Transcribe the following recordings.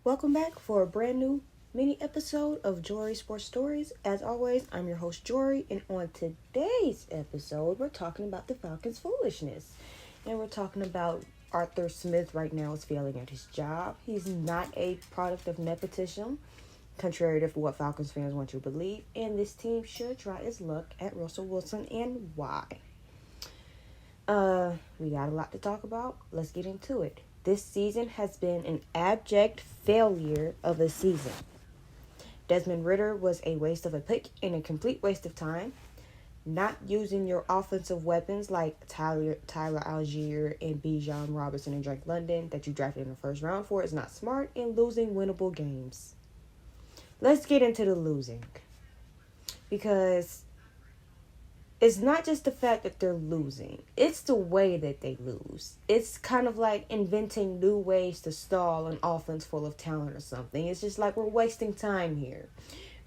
Welcome back for a brand new mini episode of Jori Sports Stories. As always, I'm your host Jori, and on today's episode, we're talking about the Falcons Foolishness. And we're talking about Arthur Smith right now is failing at his job. He's not a product of nepotism, contrary to what Falcons fans want you to believe. And this team should try its luck at Russell Wilson and why. We got a lot to talk about. Let's get into it. This season has been an abject failure of a season. Desmond Ridder was a waste of a pick and a complete waste of time. Not using your offensive weapons like Tyler Algier and Bijan Robinson and Drake London that you drafted in the first round for is not smart, and losing winnable games. Let's get into the losing. Because it's not just the fact that they're losing. It's the way that they lose. It's kind of like inventing new ways to stall an offense full of talent or something. It's just like we're wasting time here.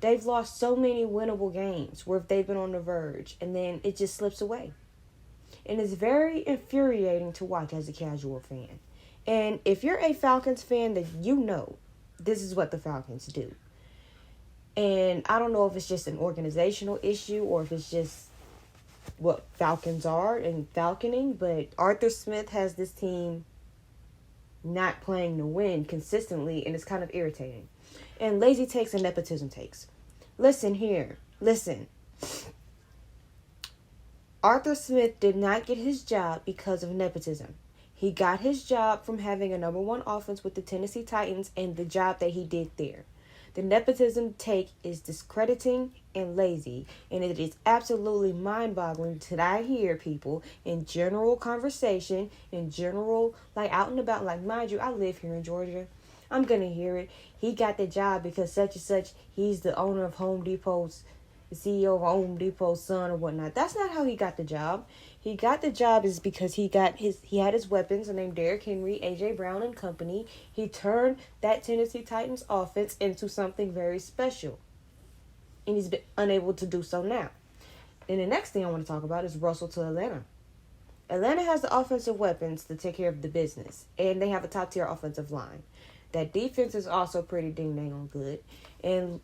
They've lost so many winnable games where they've been on the verge, and then it just slips away. And it's very infuriating to watch as a casual fan. And if you're a Falcons fan, that you know this is what the Falcons do. And I don't know if it's just an organizational issue or if it's just what Falcons are and falconing, but Arthur Smith has this team not playing to win consistently, and it's kind of irritating. And lazy takes and nepotism takes. Listen here. Listen. Arthur Smith did not get his job because of nepotism. He got his job from having a number one offense with the Tennessee Titans and the job that he did there. The nepotism take is discrediting and lazy, and it is absolutely mind-boggling that I hear people in general conversation, in general, like out and about, like mind you, I live here in Georgia. I'm going to hear it. He got the job because such and such, he's the owner of Home Depot's, the CEO of Home Depot's son or whatnot. That's not how he got the job. He got the job is because he had his weapons named Derrick Henry, A.J. Brown and company. He turned that Tennessee Titans offense into something very special. And he's been unable to do so now. And the next thing I want to talk about is Russell to Atlanta. Atlanta has the offensive weapons to take care of the business. And they have a top-tier offensive line. That defense is also pretty ding-dang good. And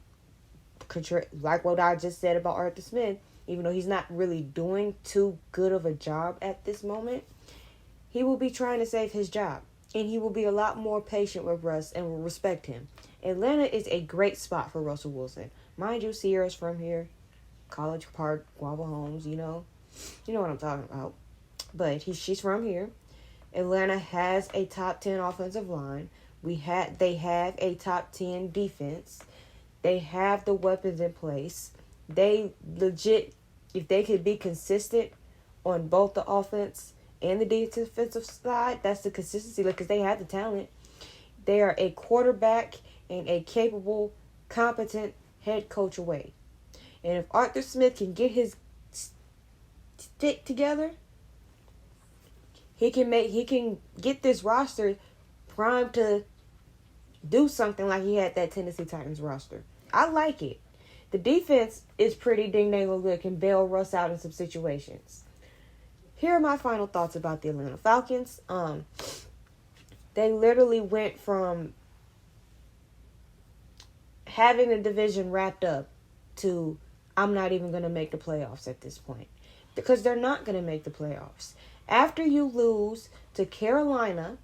like what I just said about Arthur Smith, even though he's not really doing too good of a job at this moment, he will be trying to save his job. And he will be a lot more patient with Russ and will respect him. Atlanta is a great spot for Russell Wilson. Mind you, Sierra's from here. College Park, Guava Homes, you know. You know what I'm talking about. But she's from here. Atlanta has a top 10 offensive line. They have a top 10 defense. They have the weapons in place. They legit, if they could be consistent on both the offense and the defensive side, that's the consistency, because they have the talent. They are a quarterback and a capable, competent head coach away. And if Arthur Smith can get his stick together, he can get this roster primed to do something like he had that Tennessee Titans roster. I like it. The defense is pretty ding-dang good, can bail Russ out in some situations. Here are my final thoughts about the Atlanta Falcons. They literally went from having the division wrapped up to I'm not even going to make the playoffs at this point. Because they're not going to make the playoffs. After you lose to Carolina,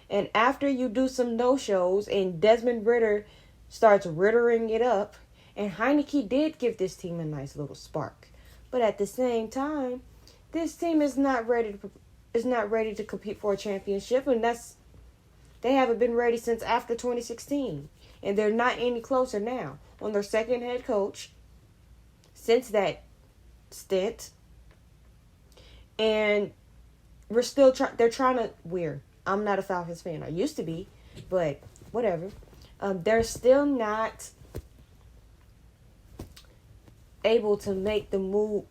and after you do some no-shows and Desmond Ridder starts rittering it up, and Heineke did give this team a nice little spark. But at the same time, this team is not ready to compete for a championship, and they haven't been ready since after 2016. And they're not any closer now. On their second head coach since that stint. And I'm not a Falcons fan. I used to be, but whatever. They're still not able to make the move.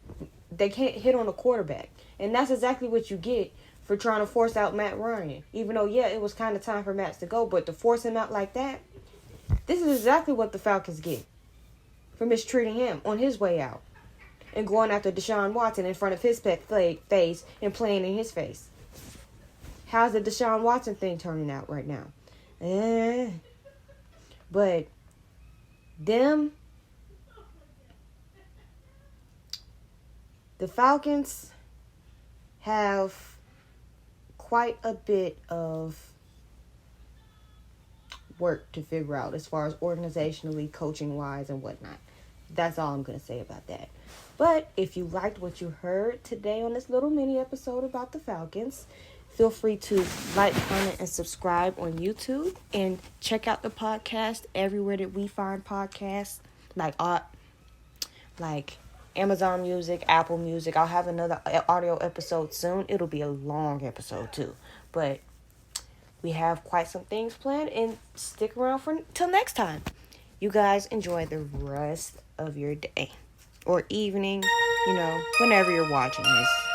They can't hit on a quarterback. And that's exactly what you get for trying to force out Matt Ryan. Even though, yeah, it was kind of time for Matt to go, but to force him out like that, this is exactly what the Falcons get for mistreating him on his way out and going after Deshaun Watson in front of his face and playing in his face. How's the Deshaun Watson thing turning out right now? But them, the Falcons have quite a bit of work to figure out as far as organizationally, coaching wise, and whatnot. That's all I'm going to say about that. But if you liked what you heard today on this little mini episode about the Falcons, feel free to like, comment, and subscribe on YouTube, and check out the podcast everywhere that we find podcasts, like Amazon Music, Apple Music. I'll have another audio episode soon. It'll be a long episode too, but we have quite some things planned, and stick around till next time. You guys enjoy the rest of your day or evening, whenever you're watching this.